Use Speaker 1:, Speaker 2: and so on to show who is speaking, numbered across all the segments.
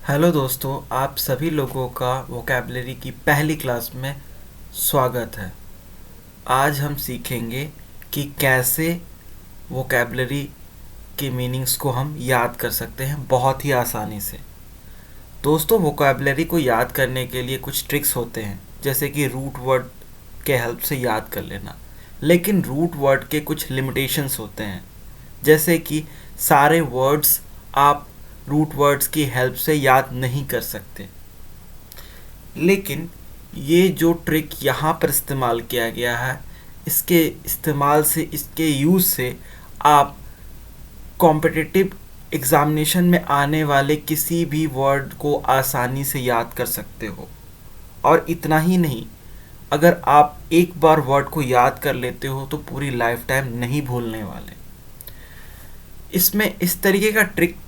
Speaker 1: Hello दोस्तों, आप सभी लोगों का वोकैबलरी की पहली क्लास में स्वागत है। आज हम सीखेंगे कि कैसे वोकैबलरी के मीनिंग्स को हम याद कर सकते हैं बहुत ही आसानी से। दोस्तों, वोकैबलरी को याद करने के लिए कुछ ट्रिक्स होते हैं, जैसे कि रूट वर्ड के हेल्प से याद कर लेना। लेकिन रूट वर्ड के कुछ लिमिटेशंस होते हैं, जैसे कि सारे वर्ड्स आप रूट वर्ड्स की हेल्प से याद नहीं कर सकते। लेकिन ये जो ट्रिक यहाँ पर इस्तेमाल किया गया है, इसके इस्तेमाल से, इसके यूज़ से आप कॉम्पिटिटिव एग्ज़ामिनेशन में आने वाले किसी भी वर्ड को आसानी से याद कर सकते हो। और इतना ही नहीं, अगर आप एक बार वर्ड को याद कर लेते हो तो पूरी लाइफ टाइम नहीं भूलने वाले। इसमें इस तरीके का ट्रिक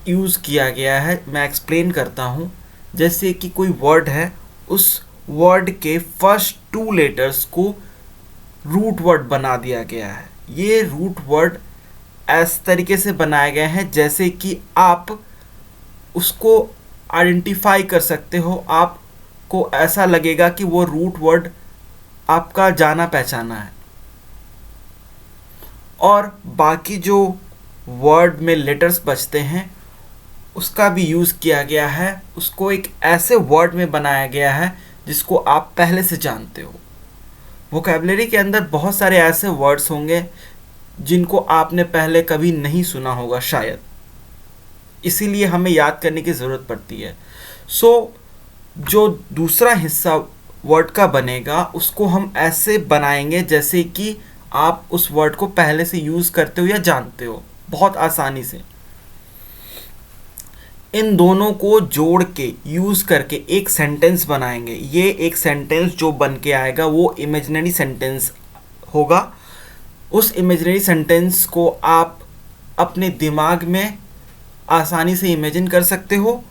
Speaker 1: यूज़ किया गया है, मैं एक्सप्लेन करता हूँ। जैसे कि कोई वर्ड है, उस वर्ड के फर्स्ट 2 लेटर्स को रूट वर्ड बना दिया गया है। ये रूट वर्ड इस तरीके से बनाए गए हैं जैसे कि आप उसको आइडेंटिफाई कर सकते हो। आपको ऐसा लगेगा कि वो रूट वर्ड आपका जाना पहचाना है। और बाकी जो वर्ड में लेटर्स बचते हैं, उसका भी यूज़ किया गया है। उसको एक ऐसे वर्ड में बनाया गया है जिसको आप पहले से जानते हो। वोकैबलरी के अंदर बहुत सारे ऐसे वर्ड्स होंगे जिनको आपने पहले कभी नहीं सुना होगा शायद, इसीलिए हमें याद करने की ज़रूरत पड़ती है। जो दूसरा हिस्सा वर्ड का बनेगा, उसको हम ऐसे बनाएंगे जैसे कि आप उस वर्ड को पहले से यूज़ करते हो या जानते हो, बहुत आसानी से। इन दोनों को जोड़ के यूज़ करके एक सेंटेंस बनाएंगे। ये एक सेंटेंस जो बन के आएगा वो इमेजिनरी सेंटेंस होगा। उस इमेजिनरी सेंटेंस को आप अपने दिमाग में आसानी से इमेजिन कर सकते हो,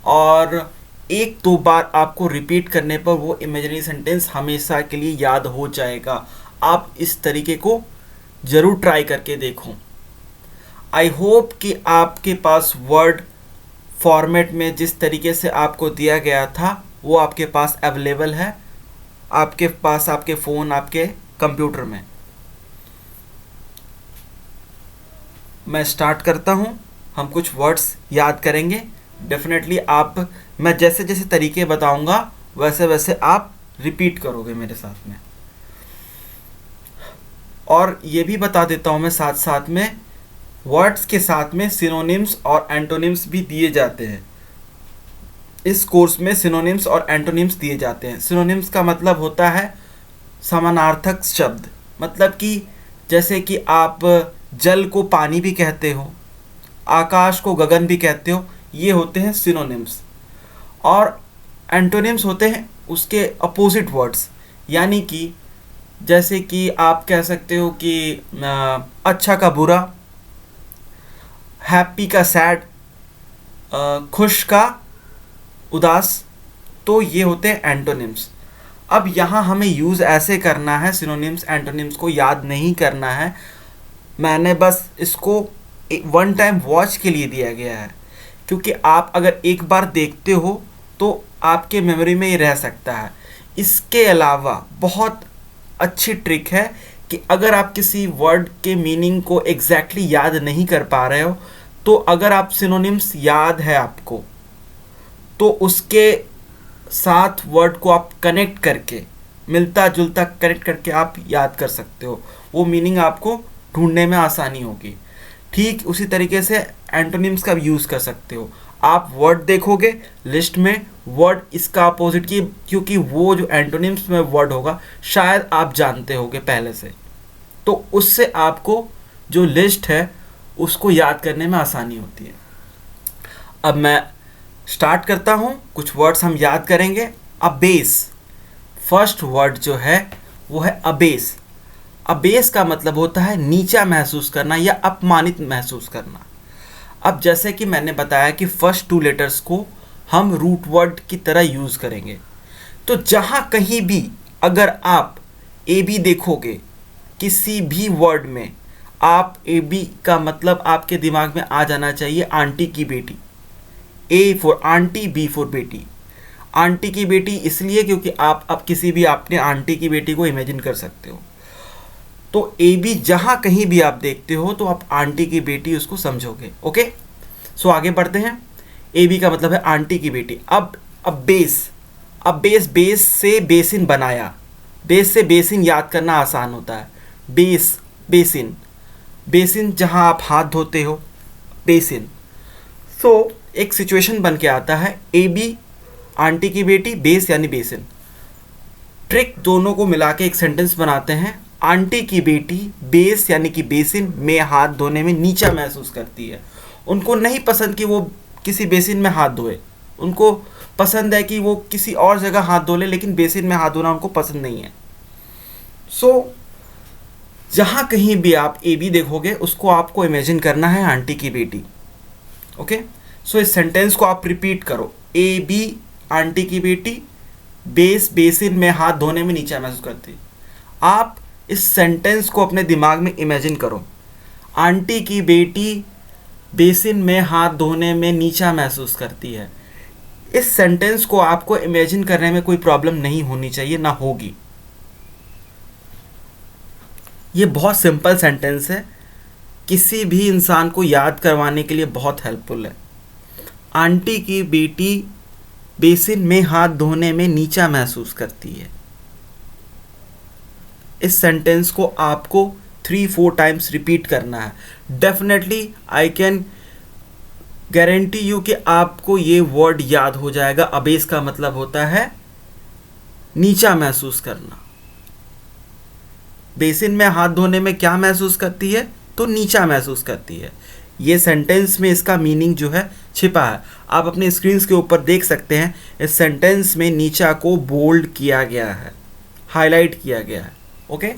Speaker 1: और एक दो बार आपको रिपीट करने पर वो इमेजिनरी सेंटेंस हमेशा के लिए याद हो जाएगा। आप इस तरीके को ज़रूर ट्राई करके देखो। आई होप कि आपके पास वर्ड फॉर्मेट में जिस तरीके से आपको दिया गया था वो आपके पास अवेलेबल है, आपके पास आपके फ़ोन, आपके कंप्यूटर में। मैं स्टार्ट करता हूँ। हम कुछ वर्ड्स याद करेंगे। डेफिनेटली मैं जैसे जैसे तरीके बताऊंगा वैसे वैसे आप रिपीट करोगे मेरे साथ में। और ये भी बता देता हूँ मैं साथ साथ में, वर्ड्स के साथ में सिनोनिम्स और एंटोनिम्स भी दिए जाते हैं। इस कोर्स में सिनोनिम्स और एंटोनिम्स दिए जाते हैं। सिनोनिम्स का मतलब होता है समानार्थक शब्द, मतलब कि जैसे कि आप जल को पानी भी कहते हो, आकाश को गगन भी कहते हो, ये होते हैं सिनोनिम्स। और एंटोनिम्स होते हैं उसके अपोजिट वर्ड्स, यानी कि जैसे कि आप कह सकते हो कि अच्छा का बुरा, हैप्पी का सैड, खुश का उदास। तो ये होते हैं एंटोनिम्स। अब यहाँ हमें यूज़ ऐसे करना है, सिनोनिम्स एंटोनिम्स को याद नहीं करना है। मैंने बस इसको वन टाइम वॉच के लिए दिया गया है, क्योंकि आप अगर एक बार देखते हो तो आपके मेमोरी में ही रह सकता है। इसके अलावा बहुत अच्छी ट्रिक है कि अगर आप किसी वर्ड के मीनिंग को एग्जैक्टली याद नहीं कर पा रहे हो, तो अगर आप सिनोनिम्स याद है आपको, तो उसके साथ वर्ड को आप कनेक्ट करके, मिलता जुलता कनेक्ट करके आप याद कर सकते हो। वो मीनिंग आपको ढूंढने में आसानी होगी। ठीक उसी तरीके से एंटोनिम्स का यूज़ कर सकते हो। आप वर्ड देखोगे लिस्ट में, वर्ड इसका अपोजिट की, क्योंकि वो जो एंटोनिम्स में वर्ड होगा शायद आप जानते होगे पहले से, तो उससे आपको जो लिस्ट है उसको याद करने में आसानी होती है। अब मैं स्टार्ट करता हूँ। कुछ वर्ड्स हम याद करेंगे। अबेस, फर्स्ट वर्ड जो है वो है अबेस। अबेस का मतलब होता है नीचा महसूस करना या अपमानित महसूस करना। अब जैसे कि मैंने बताया कि फर्स्ट 2 लेटर्स को हम रूट वर्ड की तरह यूज़ करेंगे, तो जहाँ कहीं भी अगर आप ए बी देखोगे किसी भी वर्ड में, आप ए बी का मतलब आपके दिमाग में आ जाना चाहिए आंटी की बेटी। A for aunty, B for बेटी। आंटी की बेटी इसलिए क्योंकि आप अब किसी भी अपने आंटी की बेटी को इमेजिन कर सकते हो। तो ए बी जहाँ कहीं भी आप देखते हो तो आप आंटी की बेटी उसको समझोगे। ओके, सो आगे बढ़ते हैं। ए बी का मतलब है आंटी की बेटी। अब बेस, बेस से बेसिन बनाया। बेस से बेसिन याद करना आसान होता है। बेस, बेसिन, बेसिन जहाँ आप हाथ धोते हो, बेसिन। सो एक सिचुएशन बन के आता है, ए बी आंटी की बेटी, बेस यानी बेसिन। ट्रिक दोनों को मिला के एक सेंटेंस बनाते हैं। आंटी की बेटी बेस यानी कि बेसिन में हाथ धोने में नीचा महसूस करती है। उनको नहीं पसंद कि वो किसी बेसिन में हाथ धोए, उनको पसंद है कि वो किसी और जगह हाथ धो ले, लेकिन बेसिन में हाथ धोना उनको पसंद नहीं है। सो जहाँ कहीं भी आप ए बी देखोगे उसको आपको इमेजिन करना है आंटी की बेटी। ओके, सो इस सेंटेंस को आप रिपीट करो। ए बी आंटी की बेटी बेस बेसिन में हाथ धोने में नीचा महसूस करती। आप इस सेंटेंस को अपने दिमाग में इमेजिन करो। आंटी की बेटी बेसिन में हाथ धोने में नीचा महसूस करती है। इस सेंटेंस को आपको इमेजिन करने में कोई प्रॉब्लम नहीं होनी चाहिए, ना होगी। ये बहुत सिंपल सेंटेंस है, किसी भी इंसान को याद करवाने के लिए बहुत हेल्पफुल है। आंटी की बेटी बेसिन में हाथ धोने में नीचा महसूस करती है। इस सेंटेंस को आपको 3-4 टाइम्स रिपीट करना है। Definitely I can guarantee you कि आपको ये वर्ड याद हो जाएगा। अबेस का मतलब होता है नीचा महसूस करना। बेसिन में हाथ धोने में क्या महसूस करती है? तो नीचा महसूस करती है। ये सेंटेंस में इसका मीनिंग जो है छिपा है। आप अपने स्क्रीन के ऊपर देख सकते हैं, इस सेंटेंस में नीचा को बोल्ड किया गया है, हाईलाइट किया गया है। ओके,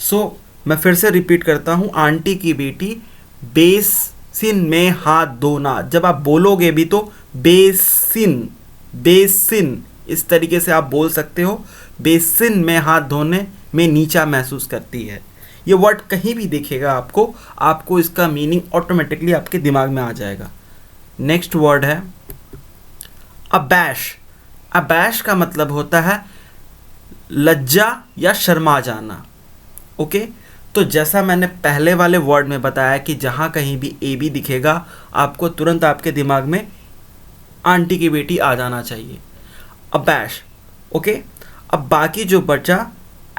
Speaker 1: सो मैं फिर से रिपीट करता हूँ। आंटी की बेटी बेसिन में हाथ धोना, जब आप बोलोगे भी तो बेसिन, बेसिन इस तरीके से आप बोल सकते हो। बेसिन में हाथ धोने में नीचा महसूस करती है। ये वर्ड कहीं भी दिखेगा आपको इसका मीनिंग ऑटोमेटिकली आपके दिमाग में आ जाएगा। नेक्स्ट वर्ड है अबैश। अबैश का मतलब होता है लज्जा या शर्मा जाना। ओके, तो जैसा मैंने पहले वाले वर्ड में बताया कि जहाँ कहीं भी ए बी दिखेगा आपको तुरंत आपके दिमाग में आंटी की बेटी आ जाना चाहिए। अबैश। ओके, अब बाकी जो बचा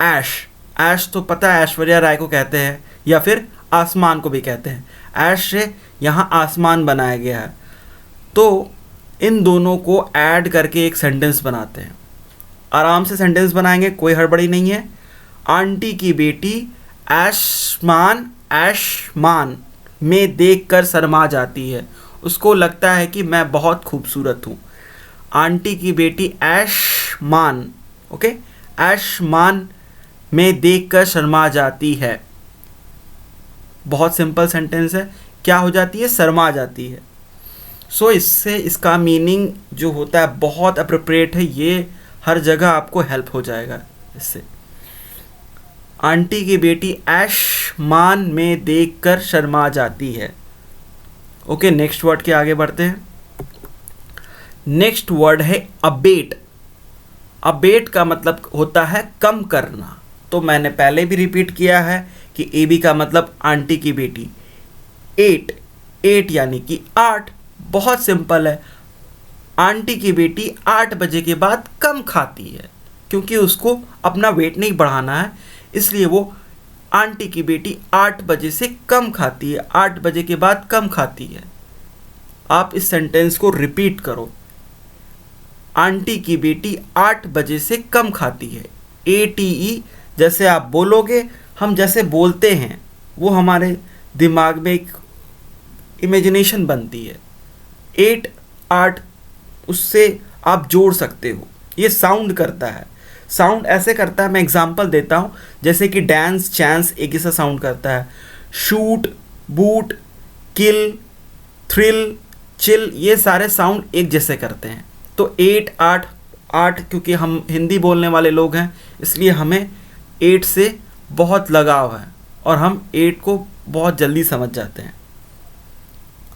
Speaker 1: ऐश। ऐश तो पता है ऐश्वर्या राय को कहते हैं या फिर आसमान को भी कहते हैं। ऐश से यहाँ आसमान बनाया गया है, तो इन दोनों को ऐड करके एक सेंटेंस बनाते हैं। आराम से सेंटेंस बनाएंगे, कोई हड़बड़ी नहीं है। आंटी की बेटी ऐशमान में देखकर शर्मा जाती है। उसको लगता है कि मैं बहुत खूबसूरत हूँ। आंटी की बेटी ऐशमान, ओके, ऐशमान में देखकर शर्मा जाती है। बहुत सिंपल सेंटेंस है। क्या हो जाती है? शर्मा जाती है। सो इससे इसका मीनिंग जो होता है बहुत अप्रोप्रिएट है। ये हर जगह आपको हेल्प हो जाएगा इससे। आंटी की बेटी ऐशमान में देखकर शर्मा जाती है। ओके, नेक्स्ट वर्ड के आगे बढ़ते हैं। नेक्स्ट वर्ड है अबेट। अबेट का मतलब होता है कम करना। तो मैंने पहले भी रिपीट किया है कि ए बी का मतलब आंटी की बेटी। 8 यानी कि 8। बहुत सिंपल है। आंटी की बेटी 8 बजे के बाद कम खाती है, क्योंकि उसको अपना वेट नहीं बढ़ाना है, इसलिए वो आंटी की बेटी 8 बजे से कम खाती है। 8 बजे के बाद कम खाती है। आप इस सेंटेंस को रिपीट करो। आंटी की बेटी 8 बजे से कम खाती है। ATE जैसे आप बोलोगे, हम जैसे बोलते हैं वो हमारे दिमाग में एक इमेजिनेशन बनती है। 8 उससे आप जोड़ सकते हो। ये साउंड करता है। साउंड ऐसे करता है, मैं एग्जांपल देता हूँ, जैसे कि डांस चांस एक जैसा साउंड करता है। शूट, बूट, किल, थ्रिल, चिल, ये सारे साउंड एक जैसे करते हैं। तो 8 क्योंकि हम हिंदी बोलने वाले लोग हैं, इसलिए हमें 8 से बहुत लगाव है और हम 8 को बहुत जल्दी समझ जाते हैं।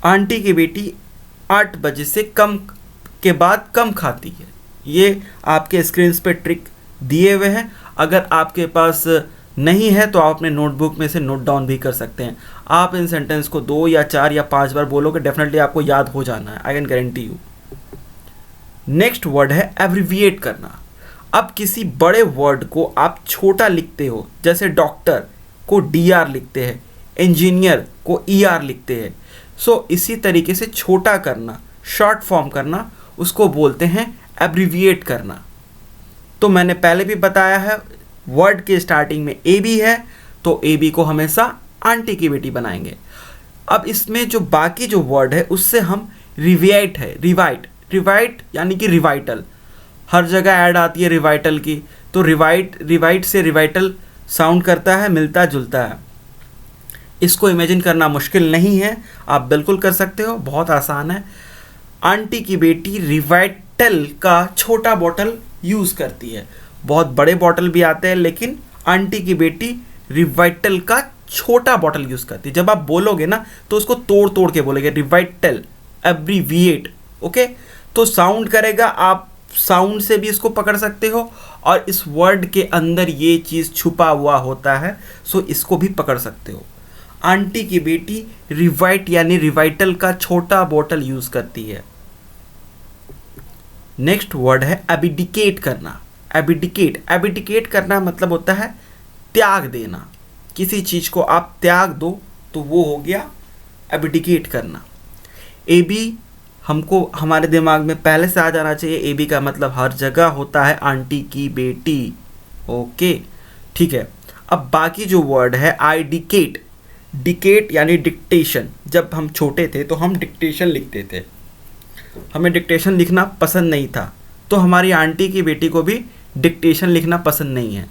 Speaker 1: आंटी की बेटी 8 बजे से कम के बाद कम खाती है। ये आपके स्क्रीन पे ट्रिक दिए हुए हैं। अगर आपके पास नहीं है तो आप अपने नोटबुक में से नोट डाउन भी कर सकते हैं। आप इन सेंटेंस को 2 या 4 या 5 बार बोलोगे, डेफिनेटली आपको याद हो जाना है, I can guarantee you. Next word है एब्रिविएट करना। अब किसी बड़े वर्ड को आप छोटा लिखते हो, जैसे डॉक्टर को DR लिखते हैं, इंजीनियर को ER लिखते हैं। सो इसी तरीके से छोटा करना, शॉर्ट फॉर्म करना, उसको बोलते हैं एब्रिविएट करना। तो मैंने पहले भी बताया है, वर्ड के स्टार्टिंग में AB है तो AB को हमेशा आंटी की बेटी बनाएंगे। अब इसमें जो बाकी जो वर्ड है उससे हम रिवाइट है, रिवाइट यानी कि रिवाइटल, हर जगह ऐड आती है रिवाइटल की, तो रिवाइट से रिवाइटल साउंड करता है, मिलता जुलता है। इसको इमेजिन करना मुश्किल नहीं है, आप बिल्कुल कर सकते हो, बहुत आसान है। आंटी की बेटी रिवाइटल का छोटा बॉटल यूज़ करती है। बहुत बड़े बॉटल भी आते हैं, लेकिन आंटी की बेटी रिवाइटल का छोटा बॉटल यूज़ करती है। जब आप बोलोगे ना तो उसको तोड़ तोड़ के बोलेंगे, रिवाइटल, एब्रीविएट, ओके। तो साउंड करेगा, आप साउंड से भी इसको पकड़ सकते हो, और इस वर्ड के अंदर ये चीज़ छुपा हुआ होता है, सो इसको भी पकड़ सकते हो। आंटी की बेटी रिवाइट यानी रिवाइटल का छोटा बॉटल यूज़ करती है। नेक्स्ट वर्ड है एबिडिकेट करना। एबिडिकेट करना मतलब होता है त्याग देना। किसी चीज़ को आप त्याग दो तो वो हो गया एबिडिकेट करना। AB हमको हमारे दिमाग में पहले से आ जाना चाहिए। AB का मतलब हर जगह होता है आंटी की बेटी, ओके, ठीक है। अब बाकी जो वर्ड है आई डिकेट यानी डिक्टेशन। जब हम छोटे थे तो हम डिक्टेशन लिखते थे, हमें डिक्टेशन लिखना पसंद नहीं था, तो हमारी आंटी की बेटी को भी डिक्टेशन लिखना पसंद नहीं है।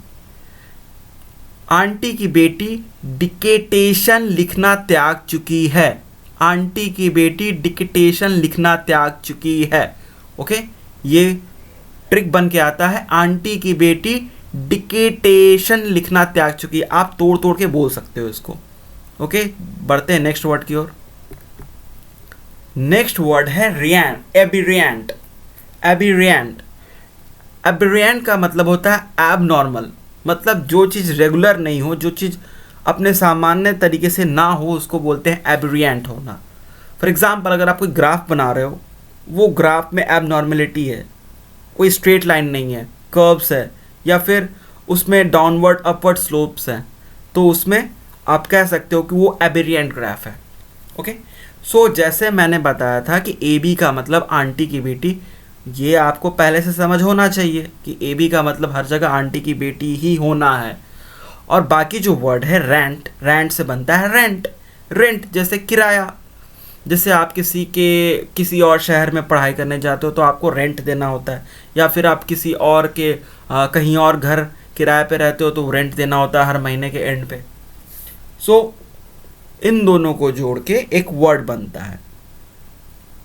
Speaker 1: आंटी की बेटी डिक्टेशन लिखना त्याग चुकी है। आंटी की बेटी डिक्टेशन लिखना त्याग चुकी है, ओके। ये ट्रिक बन के आता है, आंटी की बेटी डिक्टेशन लिखना त्याग चुकी है। आप तोड़ तोड़ के बोल सकते हो इसको, ओके। बढ़ते हैं नेक्स्ट वर्ड की ओर। नेक्स्ट वर्ड है एबिरिएंट। एबिरिएंट का मतलब होता है एबनॉर्मल, मतलब जो चीज़ रेगुलर नहीं हो, जो चीज़ अपने सामान्य तरीके से ना हो, उसको बोलते हैं एबिरिएंट होना। फॉर एग्जांपल, अगर आप कोई ग्राफ बना रहे हो, वो ग्राफ में एबनॉर्मेलिटी है, कोई स्ट्रेट लाइन नहीं है, कर्व्स है, या फिर उसमें डाउनवर्ड अपवर्ड स्लोप्स हैं, तो उसमें आप कह सकते हो कि वो एबिरिएंट ग्राफ है, ओके। सो जैसे मैंने बताया था कि AB का मतलब आंटी की बेटी, ये आपको पहले से समझ होना चाहिए कि AB का मतलब हर जगह आंटी की बेटी ही होना है। और बाकी जो वर्ड है रेंट से बनता है रेंट जैसे किराया। जैसे आप किसी और शहर में पढ़ाई करने जाते हो तो आपको रेंट देना होता है, या फिर आप किसी और के कहीं और घर किराए पे रहते हो तो रेंट देना होता है हर महीने के एंड पे। सो इन दोनों को जोड़ के एक वर्ड बनता है।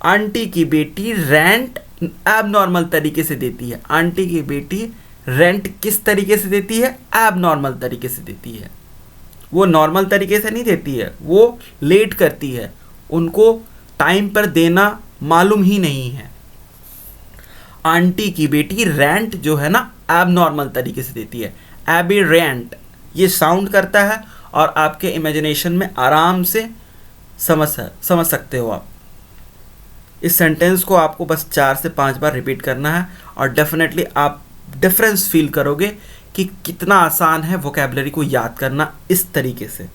Speaker 1: आंटी की बेटी रेंट एबनॉर्मल तरीके से देती है। आंटी की बेटी रेंट किस तरीके से देती है? एबनॉर्मल तरीके से देती है। वो नॉर्मल तरीके से नहीं देती है, वो लेट करती है, उनको टाइम पर देना मालूम ही नहीं है। आंटी की बेटी रेंट जो है ना एबनॉर्मल तरीके से देती है। एबिरेंट ये साउंड करता है और आपके इमेजिनेशन में आराम से समझ सकते हो आप। इस सेंटेंस को आपको बस 4 से 5 बार रिपीट करना है और डेफिनेटली आप डिफरेंस फील करोगे कि कितना आसान है वोकैबुलरी को याद करना इस तरीके से।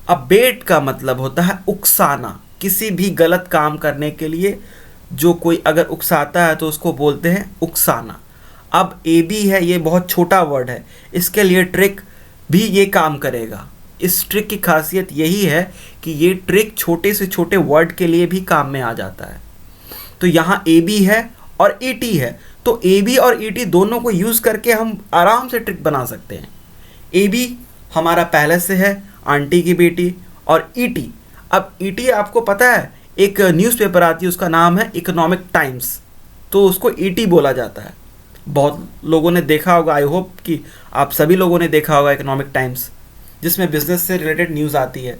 Speaker 1: अबेट का मतलब होता है उकसाना। किसी भी गलत काम करने के लिए जो कोई अगर उकसाता है तो उसको बोलते हैं उकसाना। अब AB है, ये बहुत छोटा वर्ड है, इसके लिए ट्रिक भी ये काम करेगा। इस ट्रिक की खासियत यही है कि ये ट्रिक छोटे से छोटे वर्ड के लिए भी काम में आ जाता है। तो यहाँ AB है और ET है, तो AB और ET दोनों को यूज़ करके हम आराम से ट्रिक बना सकते हैं। AB हमारा पहले से है आंटी की बेटी, और ET, अब ET आपको पता है एक न्यूज़पेपर आती है उसका नाम है इकोनॉमिक टाइम्स, तो उसको ET बोला जाता है। बहुत लोगों ने देखा होगा, आई होप कि आप सभी लोगों ने देखा होगा इकोनॉमिक टाइम्स, जिसमें बिजनेस से रिलेटेड न्यूज़ आती है।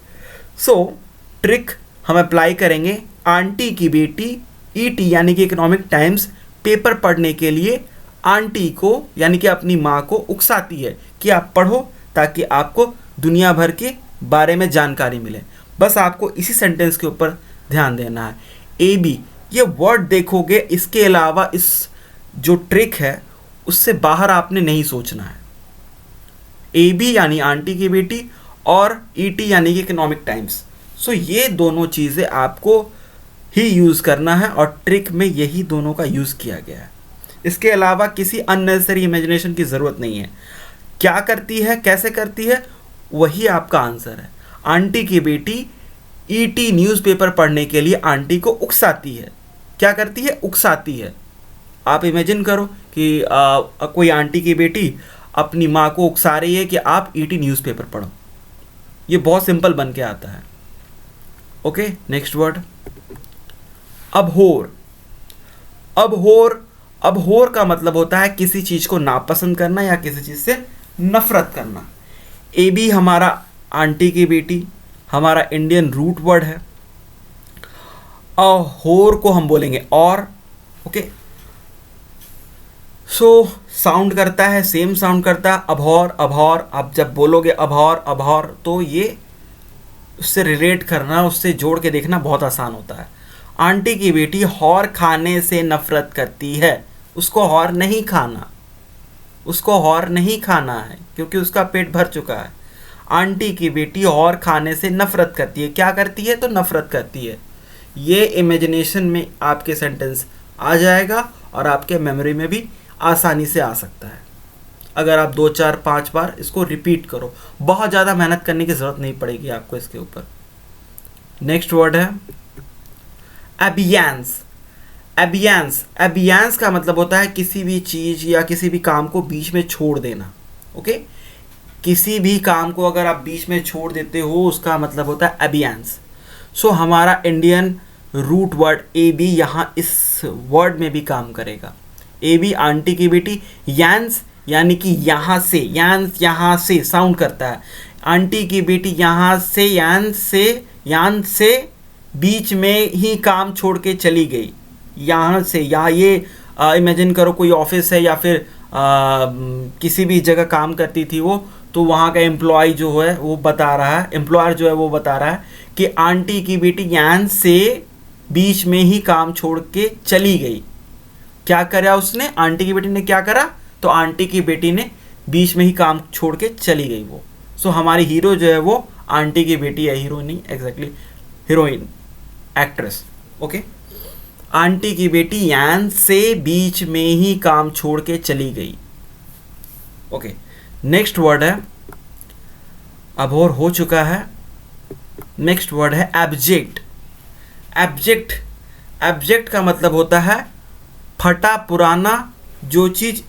Speaker 1: सो ट्रिक हम अप्लाई करेंगे। आंटी की बेटी ईटी यानी कि इकोनॉमिक टाइम्स पेपर पढ़ने के लिए आंटी को यानी कि अपनी माँ को उकसाती है कि आप पढ़ो ताकि आपको दुनिया भर के बारे में जानकारी मिले। बस आपको इसी सेंटेंस के ऊपर ध्यान देना है। ए बी, ये वर्ड देखोगे, इसके अलावा इस जो ट्रिक है उससे बाहर आपने नहीं सोचना है। ए बी यानी आंटी की बेटी और ईटी यानी कि इकोनॉमिक टाइम्स। सो ये दोनों चीज़ें आपको ही यूज़ करना है और ट्रिक में यही दोनों का यूज़ किया गया है। इसके अलावा किसी अननेसेसरी इमेजिनेशन की ज़रूरत नहीं है। क्या करती है, कैसे करती है, वही आपका आंसर है। आंटी की बेटी ईटी न्यूज़पेपर पढ़ने के लिए आंटी को उकसाती है। क्या करती है, उकसाती है। आप इमेजिन करो कि कोई आंटी की बेटी अपनी माँ को उकसा रही है कि आप ईटी न्यूज़पेपर पढ़ो। ये बहुत सिंपल बन के आता है। Okay, next word abhor. Abhor, abhor का मतलब होता है किसी चीज़ को नापसंद करना या किसी चीज़ से नफरत करना। ए बी हमारा आंटी की बेटी, हमारा इंडियन रूट वर्ड है। अहोर को हम बोलेंगे और। ओके, सो साउंड करता है, सेम साउंड करता है, अबहौर अबहौर। आप जब बोलोगे अबहौर अबहौर तो ये उससे रिलेट करना, उससे जोड़ के देखना बहुत आसान होता है। आंटी की बेटी हौर खाने से नफरत करती है। उसको हौर नहीं खाना, उसको हौर नहीं खाना है क्योंकि उसका पेट भर चुका है। आंटी की बेटी हौर खाने से नफरत करती है। क्या करती है, तो नफरत करती है। ये इमेजिनेशन में आपके सेंटेंस आ जाएगा और आपके मेमोरी में भी आसानी से आ सकता है अगर आप 2 4 5 बार इसको रिपीट करो। बहुत ज़्यादा मेहनत करने की ज़रूरत नहीं पड़ेगी आपको इसके ऊपर। नेक्स्ट वर्ड है एबियंस। एबियंस, एबियंस का मतलब होता है किसी भी चीज़ या किसी भी काम को बीच में छोड़ देना। ओके, किसी भी काम को अगर आप बीच में छोड़ देते हो उसका मतलब होता है एबियंस। सो हमारा Indian root word A B यहाँ इस वर्ड में भी काम करेगा। ए बी आंटी की बेटी, यांस यानी कि यहाँ से, यांस यहाँ से साउंड करता है। आंटी की बेटी यहाँ से, यान से बीच में ही काम छोड़ के चली गई। यहाँ से, यहाँ ये इमेजिन करो कोई ऑफिस है या फिर किसी भी जगह काम करती थी वो, तो वहाँ का एम्प्लॉय जो है वो बता रहा है, एम्प्लॉयर जो है वो बता रहा है कि आंटी की बेटी यहाँ से बीच में ही काम छोड़ के चली गई। क्या करा उसने, आंटी की बेटी ने क्या करा, तो आंटी की बेटी ने बीच में ही काम छोड़ के चली गई वो। सो हमारी हीरो जो है वो आंटी की बेटी है, हीरो नहीं exactly, heroine, actress. Okay, aunty की बेटी यान से बीच में ही काम छोड़ के चली गई। ओके, नेक्स्ट वर्ड है, अबोर हो चुका है। नेक्स्ट वर्ड है एब्जेक्ट। एब्जेक्ट, एब्जेक्ट का मतलब होता है फटा पुराना, जो चीज़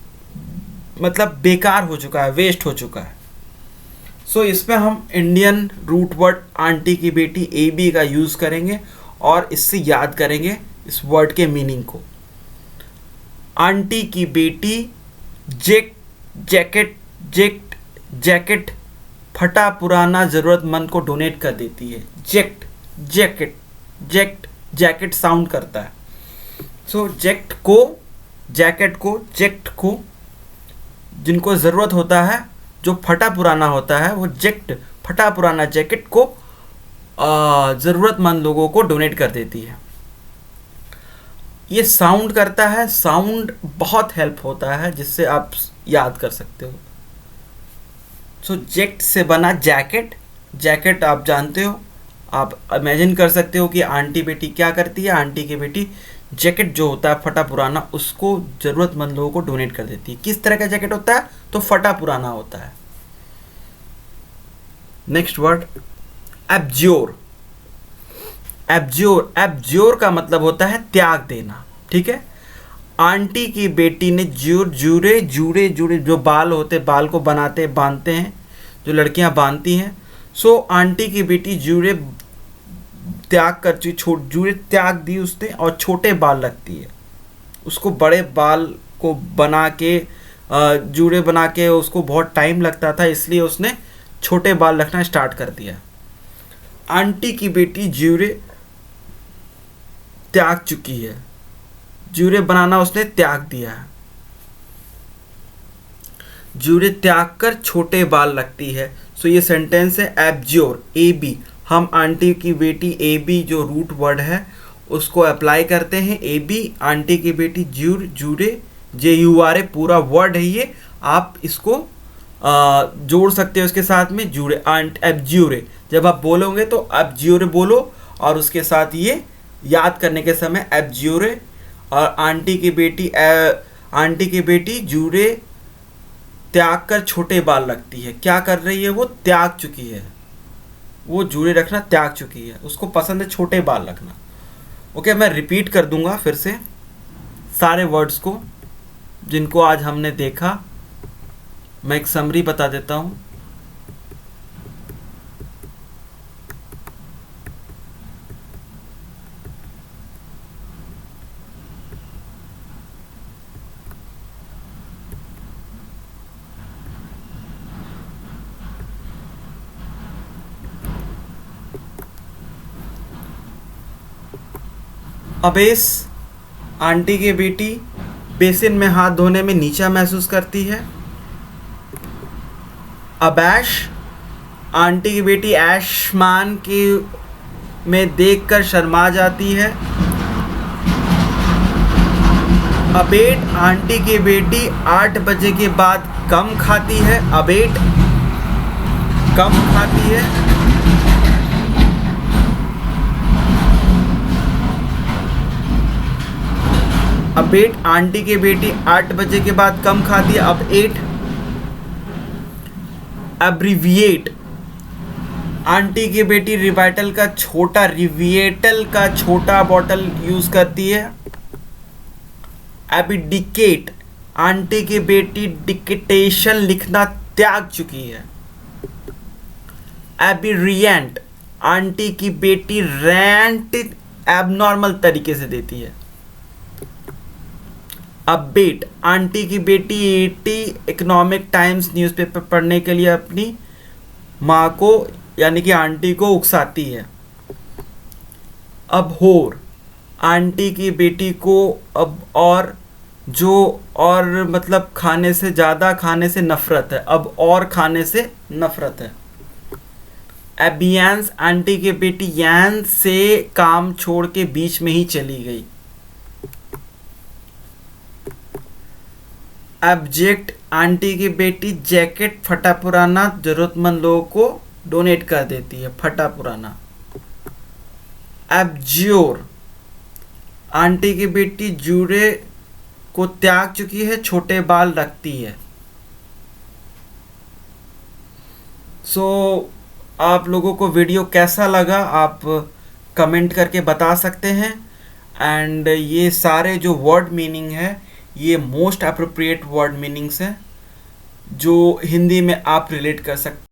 Speaker 1: मतलब बेकार हो चुका है, वेस्ट हो चुका है। सो इसमें हम इंडियन रूट वर्ड आंटी की बेटी ए बी का यूज़ करेंगे और इससे याद करेंगे इस वर्ड के मीनिंग को। आंटी की बेटी जैकेट फटा पुराना ज़रूरतमंद को डोनेट कर देती है। जैकेट साउंड करता है। सो जैकेट को जिनको ज़रूरत होता है, जो फटा पुराना होता है, वो फटा पुराना जैकेट को ज़रूरतमंद लोगों को डोनेट कर देती है। ये साउंड करता है, साउंड बहुत हेल्प होता है जिससे आप याद कर सकते हो। सो जेक्ट से बना जैकेट आप जानते हो, आप इमेजिन कर सकते हो कि आंटी बेटी क्या करती है। आंटी की बेटी जैकेट जो होता है फटा पुराना, उसको ज़रूरतमंद लोगों को डोनेट कर देती है। किस तरह का जैकेट होता है, तो फटा पुराना होता है। Next word abjure. एब्ज्योर का मतलब होता है त्याग देना। ठीक है, आंटी की बेटी ने जूड़े जो बाल होते, बाल को बांधते हैं, जो लड़कियां बांधती हैं। सो आंटी की बेटी जूड़े त्याग दी उसने और छोटे बाल रखती है। उसको बड़े बाल को बना के जूड़े बना के उसको बहुत टाइम लगता था, इसलिए उसने छोटे बाल रखना स्टार्ट कर दिया। आंटी की बेटी ज्यूरे त्याग चुकी है, ज्यूरे बनाना उसने त्याग दिया है। ज्यूरे त्याग कर छोटे बाल रखती है। सो ये सेंटेंस है एब्ज्योर, ए बी। हम आंटी की बेटी, ए बी जो रूट वर्ड है उसको अप्लाई करते हैं। ए बी आंटी की बेटी ज्यूरे, जे यू आर ए पूरा वर्ड है ये, आप इसको जोड़ सकते हो उसके साथ में ज्यूरे, एब्ज्योरे। जब आप बोलोगे तो एब्ज्योरे बोलो और उसके साथ ये याद करने के समय एब्ज्योरे। और आंटी की बेटी ज्यूरे त्याग कर छोटे बाल रखती है। क्या कर रही है वो? त्याग चुकी है, वो जूड़े रखना त्याग चुकी है, उसको पसंद है छोटे बाल रखना। ओके, मैं रिपीट कर दूंगा फिर से सारे वर्ड्स को जिनको आज हमने देखा। मैं एक समरी बता देता हूँ। अबेस आंटी की बेटी बेसिन में हाथ धोने में नीचा महसूस करती है। अबैश आंटी की बेटी ऐशमान के में देखकर शर्मा जाती है। अबेट आंटी की बेटी 8 बजे के बाद कम खाती है। अबेट कम खाती है। अबेट आंटी की बेटी 8 बजे के बाद कम खाती है। अब 8 एब्रीविएट आंटी की बेटी रिवाइटल का छोटा बॉटल यूज करती है। एबिडिकेट आंटी की बेटी डिक्टेशन लिखना त्याग चुकी है। एबिरिएंट आंटी की बेटी रेंट एबनॉर्मल तरीके से देती है। अबेट आंटी की बेटी 80 इकोनॉमिक टाइम्स न्यूज़पेपर पढ़ने के लिए अपनी माँ को यानी कि आंटी को उकसाती है। अब होर आंटी की बेटी को अब और मतलब खाने से ज़्यादा खाने से नफरत है। अब और खाने से नफरत है। एबियंस आंटी की बेटी यान से काम छोड़ के बीच में ही चली गई। एब्जेक्ट आंटी की बेटी जैकेट फटा पुराना जरूरतमंद लोगों को डोनेट कर देती है। फटा पुराना। एब्ज्योर आंटी की बेटी जूड़े को त्याग चुकी है, छोटे बाल रखती है। सो आप लोगों को वीडियो कैसा लगा आप कमेंट करके बता सकते हैं। एंड ये सारे जो वर्ड मीनिंग है ये मोस्ट अप्रोप्रिएट वर्ड मीनिंग्स हैं जो हिंदी में आप रिलेट कर सकते हैं।